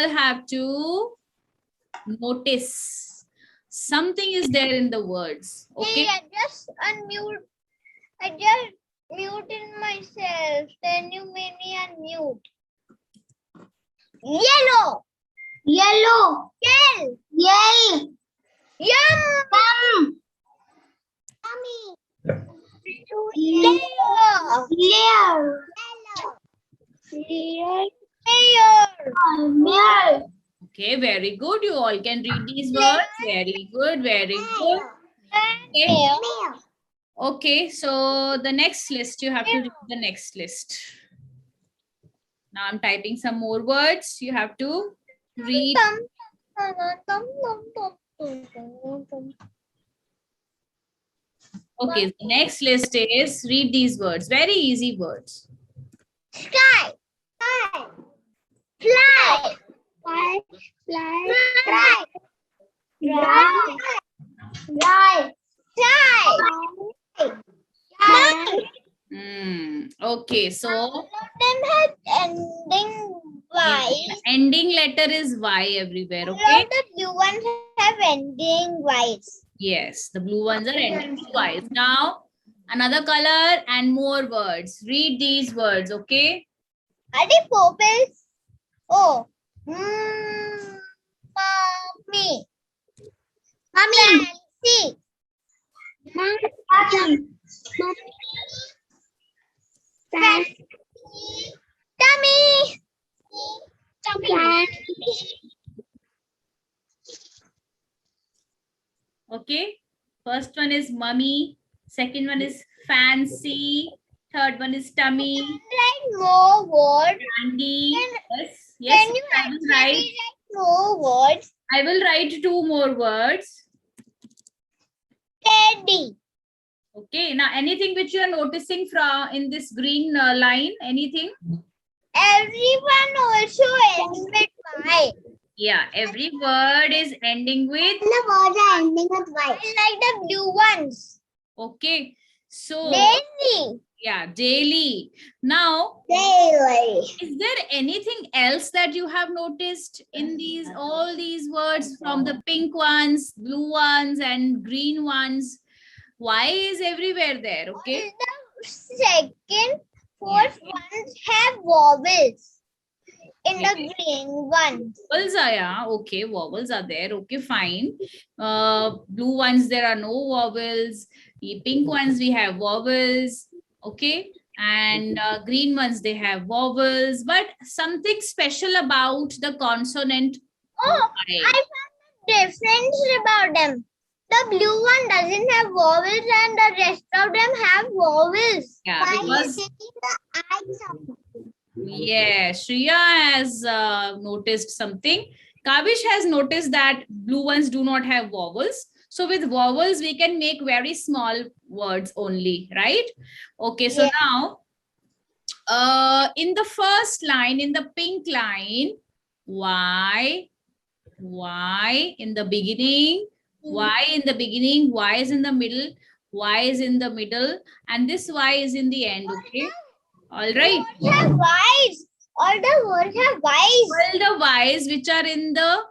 all have to notice something is there in the words. Okay. Hey, I just unmute. I just muted myself. Then you made me unmute. Yellow. Yellow. Yell. Yell. Yum. Yum. Yummy. Layer. Layer. Layer. Layer. Okay, very good. You all can read these words. Very good, very good. Okay. Okay, so the next list, you have to read the next list. Now I'm typing some more words. You have to read. Okay, the next list is read these words. Very easy words. Sky. Sky. Fly. Fly. Fly. Fly. Fly. Fly. Fly. Okay, so All of them have ending Y. ending letter is Y everywhere. All Okay. of the blue ones have ending Y's. Yes, the blue ones are ending with Y's. Now another color and more words. Read these words. Okay. Are they purples? Oh. Mommy. Mommy. See. Mommy. Tummy. Tummy. Okay. First one is mummy. Second one is fancy. Third one is tummy. Write more words. Candy. Can- Yes. Yes. Can you I will actually write. write more words? I will write 2 more words. Teddy. Okay. Now anything which you are noticing from in this green line? Anything? Everyone also ends with Y. Yeah. Every word is ending with. The words are ending with Y. I like the blue ones. Okay. So. Daily. Yeah. Daily. Now. Daily. Is there anything else that you have noticed in these all these words from the pink ones, blue ones, and green ones? Y is everywhere there. Okay. The second, fourth ones have vowels in the green ones. Vowels are, yeah, okay, vowels are there. Okay, fine. Blue ones, there are no vowels. The pink ones, we have vowels. Okay. And green ones, they have vowels. But something special about the consonant. Oh, Y. I found the difference about them. The blue one doesn't have vowels and the rest of them have vowels. Yeah, because yeah, Shriya has noticed something. Kavish has noticed that blue ones do not have vowels. So with vowels, we can make very small words only, right? Okay, so now in the first line, in the pink line, Y in the beginning, Y in the beginning, Y is in the middle, Y is in the middle, and this Y is in the end, okay? All right. Words have Y's. All the words have Y's. All the Y's which are in the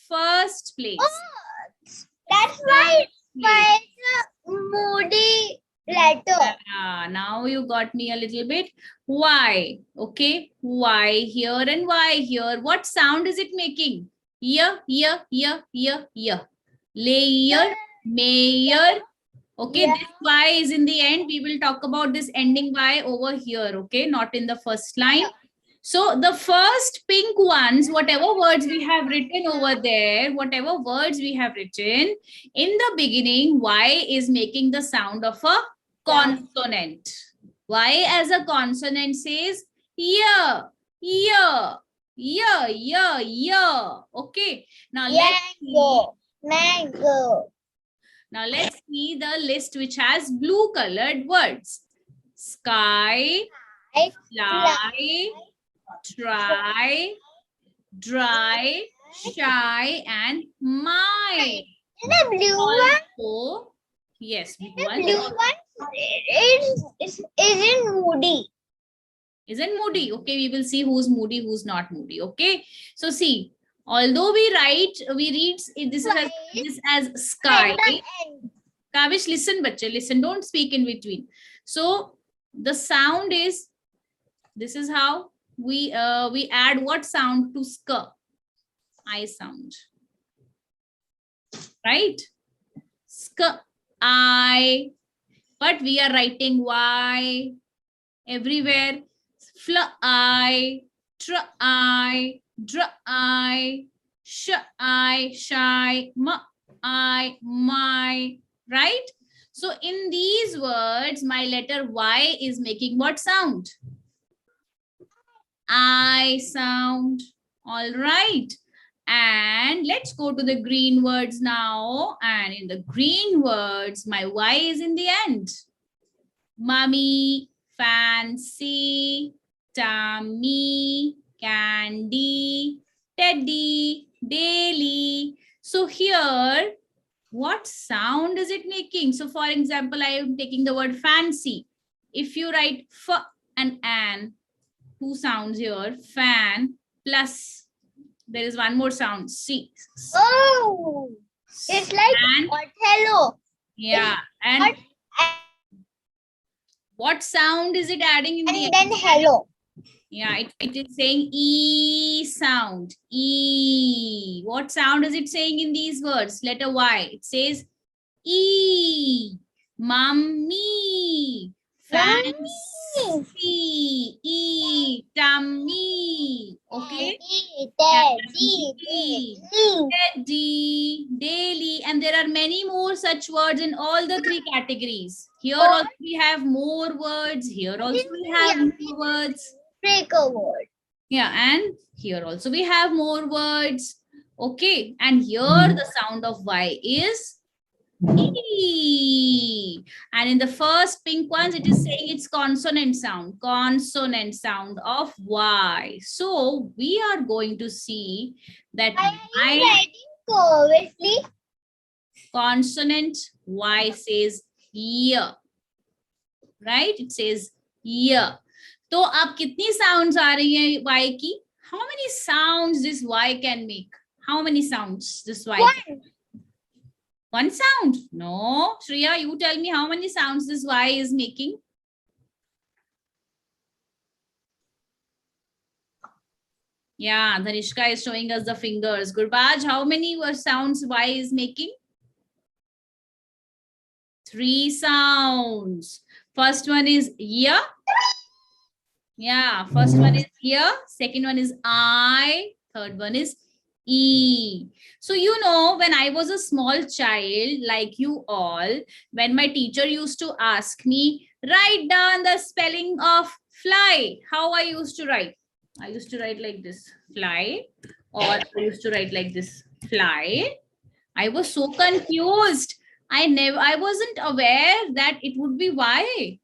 first place. Oh, that's why it's a moody letter. Now you got me a little bit. Y, okay? Y here and Y here. What sound is it making? Yeah. Layer, mayor. Okay, this Y is in the end. We will talk about this ending Y over here, okay? Not in the first line. So the first pink ones, whatever words we have written over there, whatever words we have written, in the beginning, Y is making the sound of a consonant. Y as a consonant says, yeah. Okay. Now let's see. Mango. Now let's see the list which has blue colored words. Sky, fly, try, dry, shy, and my. The blue one. Also, yes, The blue one isn't moody. Isn't moody? Okay, we will see who's moody, who's not moody. Okay, so see, although we read this as sky. At the end. Kavish, listen, bache, listen, don't speak in between. So the sound is, this is how we add what sound to sk? I sound, right? Sk, I, but we are writing Y everywhere. Fl, I, tr, I, dr, I, sh, I, shy, m, I, my, right? So in these words, my letter Y is making what sound? I sound. All right. And let's go to the green words now. And in the green words, my Y is in the end. Mummy, fancy, tummy, candy, teddy, daily. So here, what sound is it making? So for example, I am taking the word fancy. If you write f and an, two sounds here, fan plus there is one more sound, C. Oh, it's like And, Othello. yeah, and what sound is it adding in the And then hello. Yeah, it is saying E sound. E. What sound is it saying in these words? Letter Y. It says E. Mummy. Fancy. E. Tummy. Okay. Teddy, daily, and there are many more such words in all the three categories. Here also we have more words. Here also we have more words. Break a word. Yeah, and here also we have more words. Okay, and here the sound of Y is E. And in the first pink ones, it is saying it's consonant sound of Y. So we are going to see that Are you writing correctly? Consonant Y says year, right? It says year. तो अब कितनी sounds आ रही हैं Y की? How many sounds this Y can make? How many sounds this Y can? One sound? No. Shreya, you tell me how many sounds this Y is making? Yeah, Dhanishka is showing us the fingers. Gurbaj, how many sounds Y is making? 3 sounds. First one is ya. Yeah, first one is ya. Second one is I. Third one is E. So, you know, when I was a small child, like you all, when my teacher used to ask me, write down the spelling of fly. How I used to write? I used to write like this, fly, or I used to write like this, fly. I was so confused. I wasn't aware that it would be Y.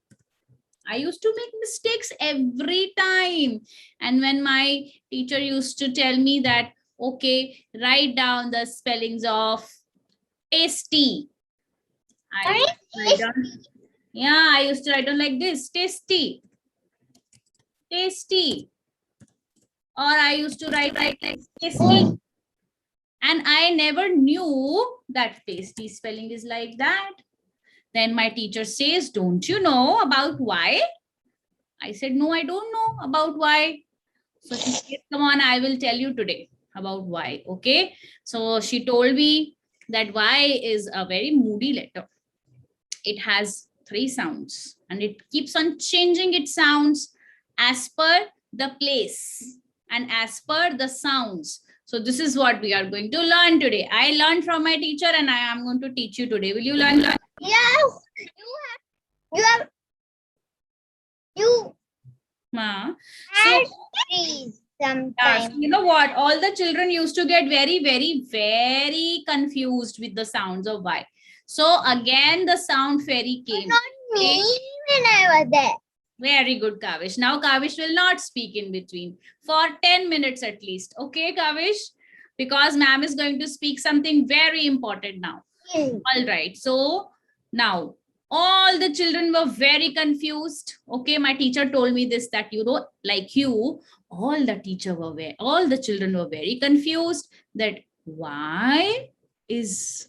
I used to make mistakes every time. And when my teacher used to tell me that, okay, write down the spellings of tasty. I used to write down like this, tasty. Tasty. Or I used to write like tasty. And I never knew that tasty spelling is like that. Then my teacher says, don't you know about Y? I said, no, I don't know about Y. So she said, come on, I will tell you today about Y. Okay. So she told me that Y is a very moody letter. It has 3 sounds and it keeps on changing its sounds as per the place and as per the sounds. So this is what we are going to learn today. I learned from my teacher and I am going to teach you today. Will you learn? Yes. Ma. So, you know what? All the children used to get very, very, very confused with the sounds of Y. So again, the sound fairy came. Not me when I was there. Very good, Kavish. Now Kavish will not speak in between for 10 minutes at least. Okay, Kavish? Because ma'am is going to speak something very important now. All right. So now All the children were very confused. Okay, my teacher told me this, that like you, all the children were very confused that why is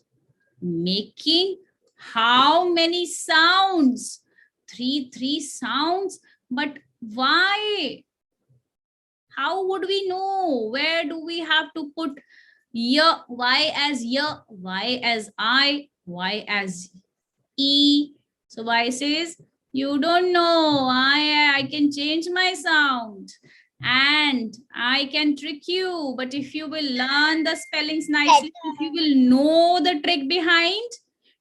making how many sounds? Three sounds, but why? How would we know? Where do we have to put ya? Y as ya, Y as I, Y as E. So Y says, you don't know. I can change my sound and I can trick you. But if you will learn the spellings nicely, if you will know the trick behind,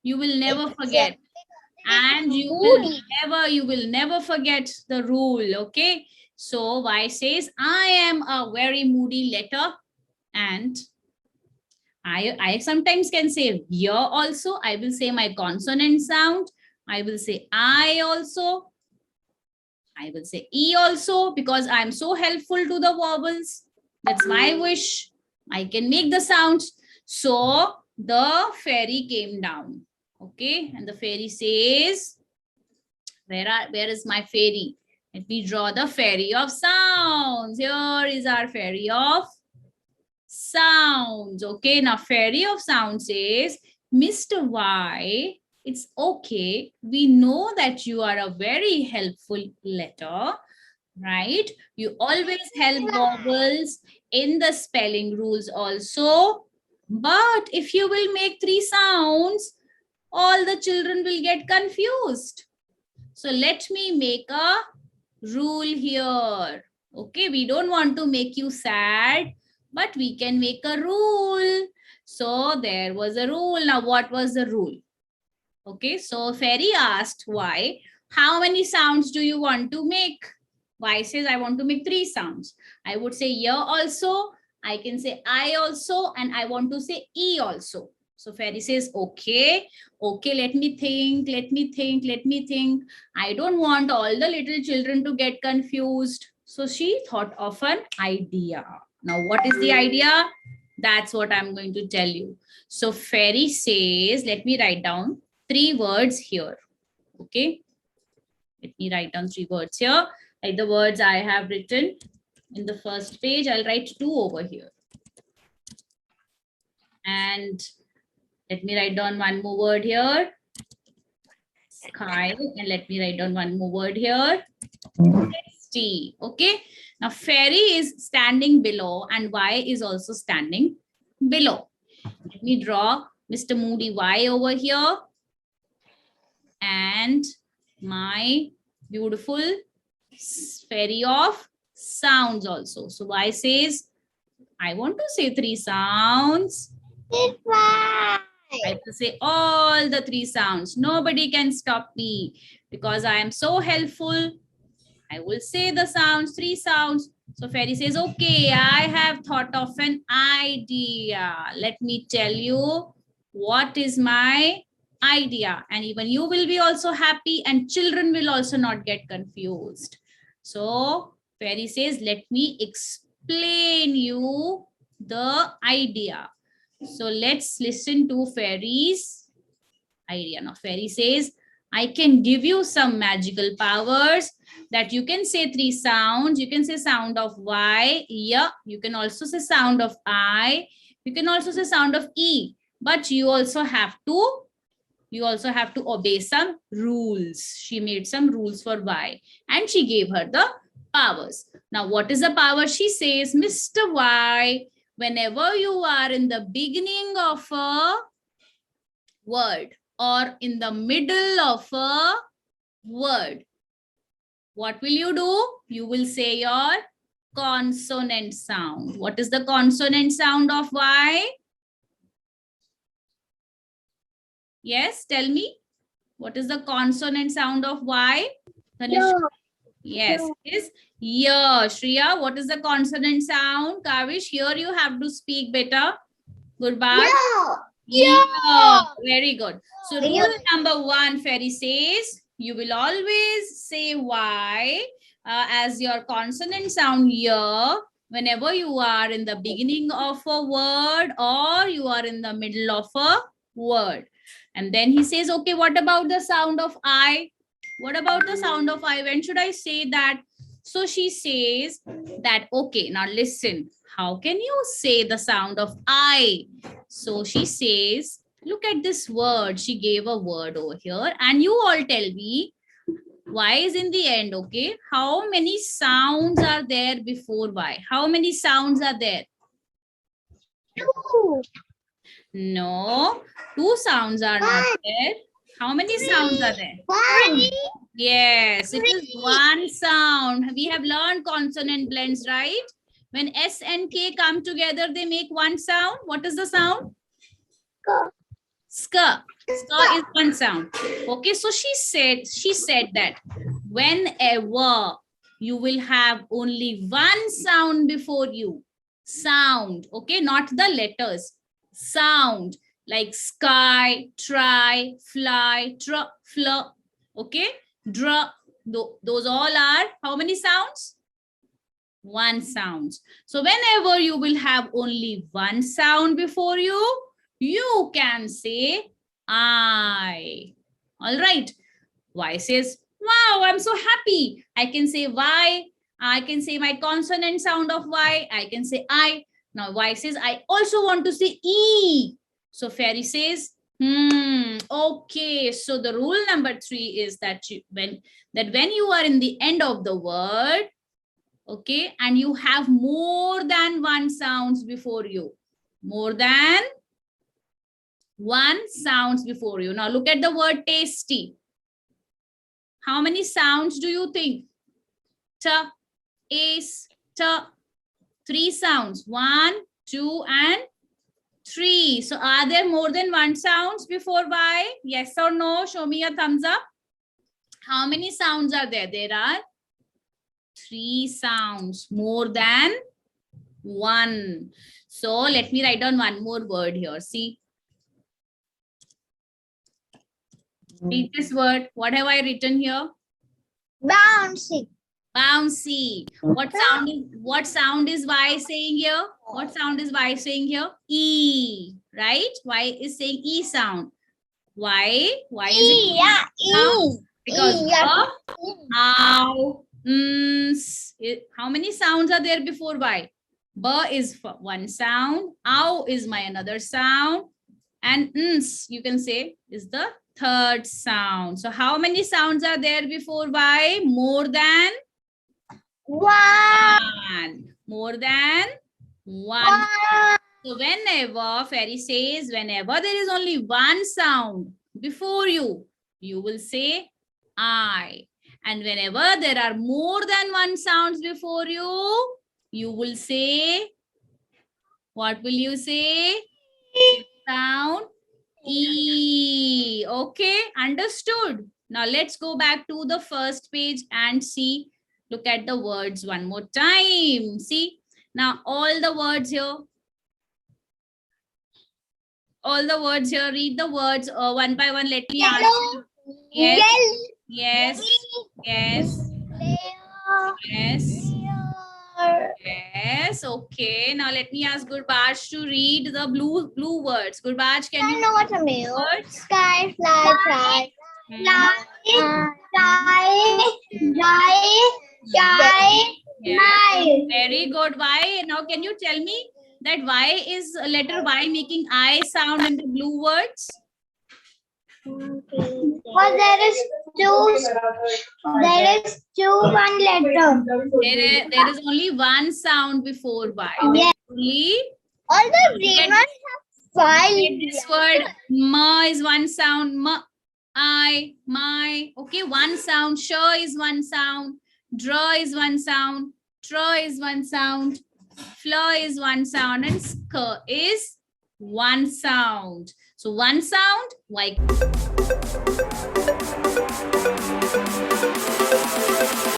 you will never forget. And you will never forget the rule. Okay. So Y says, I am a very moody letter, and I sometimes can say ya also. I will say my consonant sound. I will say I also. I will say E also, because I'm so helpful to the vowels. That's my wish. I can make the sounds. So the fairy came down. Okay. And the fairy says, where is my fairy? Let me draw the fairy of sounds. Here is our fairy of sounds. Okay, now fairy of sounds says, Mr. Y, it's okay. We know that you are a very helpful letter, right? You always help vowels in the spelling rules also. But if you will make 3 sounds, all the children will get confused. So let me make a rule here. Okay, we don't want to make you sad, but we can make a rule. So there was a rule. Now what was the rule? Okay, so fairy asked why, how many sounds do you want to make? Y says, I want to make 3 sounds. I would say ya also, I can say I also, and I want to say E also. So fairy says, okay, let me think. I don't want all the little children to get confused. So she thought of an idea. Now, what is the idea? That's what I'm going to tell you. So fairy says, let me write down 3 words here. Okay. Let me write down 3 words here. Like the words I have written in the first page, I'll write 2 over here. And let me write down 1 more word here. Sky. And let me write down 1 more word here. T. Okay. Now fairy is standing below and Y is also standing below. Let me draw Mr. Moody Y over here. And my beautiful fairy of sounds also. So Y says, I want to say 3 sounds. I have to say all the 3 sounds. Nobody can stop me because I am so helpful. I will say the sounds, 3 sounds. So fairy says, okay, I have thought of an idea. Let me tell you what is my idea. And even you will be also happy and children will also not get confused. So fairy says, let me explain you the idea. So let's listen to fairy's idea. Now fairy says, I can give you some magical powers that you can say 3 sounds. You can say sound of Y, yeah. You can also say sound of I. You can also say sound of E. But you also have to obey some rules. She made some rules for Y and she gave her the powers. Now what is the power? She says, Mr. Y, whenever you are in the beginning of a word or in the middle of a word, what will you do? You will say your consonant sound. What is the consonant sound of Y? Yes, tell me. What is the consonant sound of Y? Yes, is yeah. Shriya, what is the consonant sound? Kavish, here you have to speak better. Gurbaz. Yeah. Very good. So rule number 1, fairy says, you will always say Y as your consonant sound here whenever you are in the beginning of a word or you are in the middle of a word. And then he says, okay, what about the sound of I? What about the sound of I? When should I say that? So she says that, okay, now listen. How can you say the sound of I? So she says, look at this word. She gave a word over here. And you all tell me, Y is in the end, okay? How many sounds are there before Y? How many sounds are there? 2. No, 2 sounds are not there. How many sounds are there? 1. Yes, it is 1 sound. We have learned consonant blends, right? When S and K come together, they make 1 sound. What is the sound? Ska. Ska is 1 sound. Okay, so she said that whenever you will have only 1 sound before you, sound, okay, not the letters, sound, like sky, try, fly, fl, okay, dra, those all are how many sounds? 1 sound. So whenever you will have only 1 sound before you, you can say I. All right. Y says, wow, I'm so happy. I can say Y. I can say my consonant sound of Y. I can say I. Now Y says, I also want to say E. So Fairy says, okay. So the rule number 3 is that when you are in the end of the word, okay, and you have more than 1 sounds before you, more than 1 sounds before you. Now look at the word tasty. How many sounds do you think? T, is, t. 3 sounds. 1, 2, and 3. So are there more than 1 sounds before Y? Yes or no? Show me a thumbs up. How many sounds are there? There are 3 sounds, more than 1. So let me write down one more word here. See. Read this word. What have I written here? Bouncy. Bouncy. What sound is Y saying here? What sound is Y saying here? E, right? Y is saying E sound. Why? Why is it E, yeah, E. Because E, yeah. ow, how many sounds are there before Y? B is 1 sound. Ow is my another sound. And you can say is the 3rd sound. So how many sounds are there before Y? More than 1. More than 1. So whenever Fairy says, whenever there is only 1 sound before you, you will say I. And whenever there are more than 1 sounds before you, you will say, what will you say? Sound E. Okay, understood. Now let's go back to the first page and see. Look at the words one more time. See, now all the words here. All the words here. Read the words one by one. Let me ask you. Yes. Yes. Yes. Yes. Yes. Okay. Now let me ask Gurbaj to read the blue words. Gurbaj, can you know what I mean? words? Sky, fly, fly, fly. Very good. Why? Now can you tell me that why is letter Y making I sound in the blue words? Because there is one letter. There is only 1 sound before Y. Yes. Only All the green ones have 5. this word ma is 1 sound. Ma, I, my. Okay, 1 sound. Sh is 1 sound. Dra is 1 sound. Tra is 1 sound. Fla is 1 sound. And sk is 1 sound. So 1 sound, Y.